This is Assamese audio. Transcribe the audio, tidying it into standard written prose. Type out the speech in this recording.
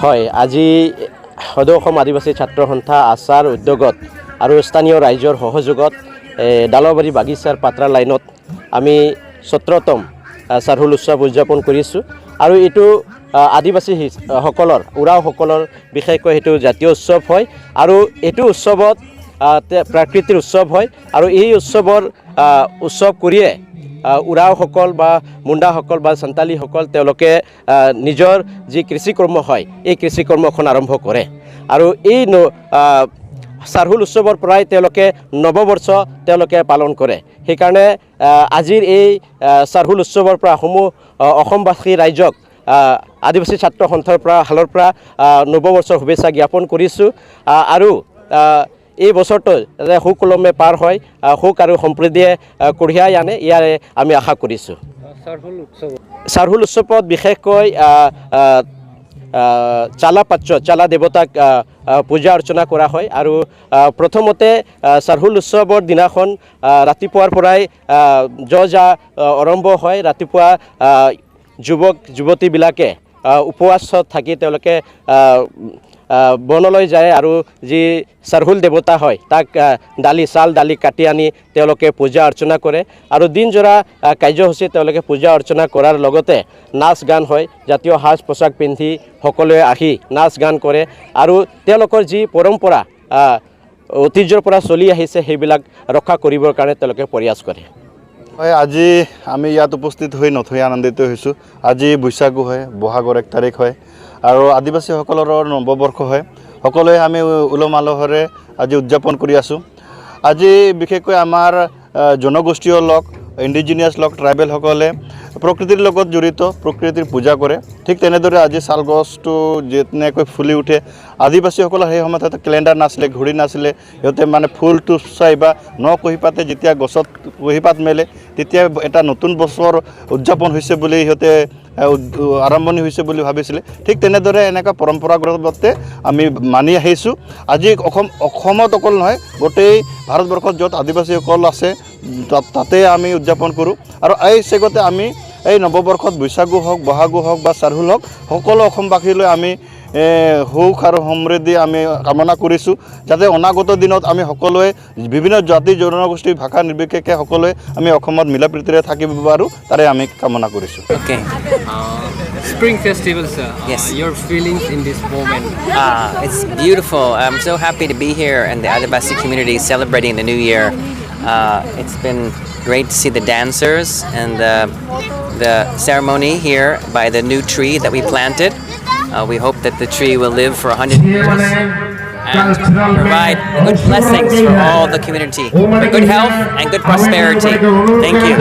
হয়, আজি সদৌ অসম আদিবাসী ছাত্ৰ সন্থা আচাৰ উদ্যোগত আৰু স্থানীয় ৰাইজৰ সহযোগত ডালবাৰী বাগিচাৰ পাত্ৰা লাইনত আমি 17তম চাৰহুল উৎসৱ উদযাপন কৰিছোঁ। আৰু এইটো আদিবাসী সকলৰ উৰাওসকলৰ বিশেষকৈ সেইটো জাতীয় উৎসৱ হয়। আৰু এইটো উৎসৱত প্ৰাকৃতিৰ উৎসৱ হয়। আৰু এই উৎসৱ কৰিয়ে উৰাওসকল বা মুণ্ডাসকল বা সান্তালীসকল তেওঁলোকে নিজৰ যি কৃষিকৰ্ম হয় এই কৃষিকৰ্মখন আৰম্ভ কৰে। আৰু এই চাৰহুল উৎসৱৰ পৰাই তেওঁলোকে নৱবৰ্ষ তেওঁলোকে পালন কৰে। সেইকাৰণে আজিৰ এই চাৰহুল উৎসৱৰ পৰা অসমবাসী ৰাইজক আদিবাসী ছাত্ৰ সন্থাৰ ফালৰ পৰা নৱবৰ্ষৰ শুভেচ্ছা জ্ঞাপন কৰিছোঁ। আৰু এই বছৰটো যাতে সুকলমে পাৰ হয়, সুখ আৰু সমৃদ্ধিয়ে কঢ়িয়াই আনে, ইয়াৰে আমি আশা কৰিছোঁ। চাৰহুল উৎসৱত বিশেষকৈ চালা দেৱতাক পূজা অৰ্চনা কৰা হয়। আৰু প্ৰথমতে চাৰহুল উৎসৱৰ দিনাখন ৰাতিপুৱাৰ পৰাই যা আৰম্ভ হয়। ৰাতিপুৱা যুৱক যুৱতীবিলাকে উপবাসত থাকি তেওঁলোকে বনলৈ যায় আৰু যি চাৰহুল দেৱতা হয় তাক দালি কাটি আনি তেওঁলোকে পূজা অৰ্চনা কৰে। আৰু দিনজোৰা কাৰ্যসূচী তেওঁলোকে পূজা অৰ্চনা কৰাৰ লগতে নাচ গান হয়। জাতীয় সাজ পোছাক পিন্ধি সকলোৱে আহি নাচ গান কৰে। আৰু তেওঁলোকৰ যি পৰম্পৰা ঐতিহ্যৰ পৰা চলি আহিছে সেইবিলাক ৰক্ষা কৰিবৰ কাৰণে তেওঁলোকে প্ৰয়াস কৰে। হয়, আজি আমি ইয়াত উপস্থিত হৈ নথৈ আনন্দিত হৈছোঁ। আজি বৈশাগু হয়, বহাগৰ 1 তাৰিখ হয় আৰু আদিবাসীসকলৰ নৱবৰ্ষ হয়। সকলোৱে আমি উলহ মালহেৰে আজি উদযাপন কৰি আছোঁ। আজি বিশেষকৈ আমাৰ জনগোষ্ঠীয় লোক, ইণ্ডিজিনিয়াছ লোক, ট্ৰাইবেলসকলে প্ৰকৃতিৰ লগত জড়িত, প্ৰকৃতিৰ পূজা কৰে। ঠিক তেনেদৰে আজি শাল গছটো যেনেকৈ ফুলি উঠে, আদিবাসীসকলৰ সেই সময়ত হয়তো কেলেণ্ডাৰ নাছিলে, ঘড়ী নাছিলে। সিহঁতে মানে ফুলটো চাই বা কুঁহিপাতে যেতিয়া গছত কুঁহিপাত মেলে তেতিয়া এটা নতুন বছৰ উদযাপন হৈছে বুলি সিহঁতে আৰম্ভণি হৈছে বুলি ভাবিছিলে। ঠিক তেনেদৰে এনেকুৱা পৰম্পৰাগতভাৱে আমি মানি আহিছোঁ। আজি অসমত অকল নহয়, গোটেই ভাৰতবৰ্ষত য'ত আদিবাসীসকল আছে তাতে আমি উদযাপন কৰোঁ। আৰু এই চেগতে আমি এই নৱবৰ্ষত বৈশাগু হওক, বহাগু হওক বা চাৰহুল হওক, সকলো অসমবাসীলৈ আমি সুখ আৰু সমৃদ্ধি আমি কামনা কৰিছোঁ। যাতে অনাগত দিনত আমি সকলোৱে বিভিন্ন জাতি জনগোষ্ঠী ভাষা নিৰ্বিশেষে সকলোৱে আমি অসমত মিলা প্ৰীতিৰে থাকিব পাৰোঁ, তাৰে আমি কামনা কৰিছোঁ। Okay. Spring Festival, sir. Yes. Your feelings in this moment? It's beautiful. I'm so happy to be here and the Adivasi community celebrating the new year. It's been great to see the dancers and the ceremony here by the new tree that we planted. We hope that the tree will live for 100 years and provide good blessings for all the community, for good health and good prosperity. Thank you.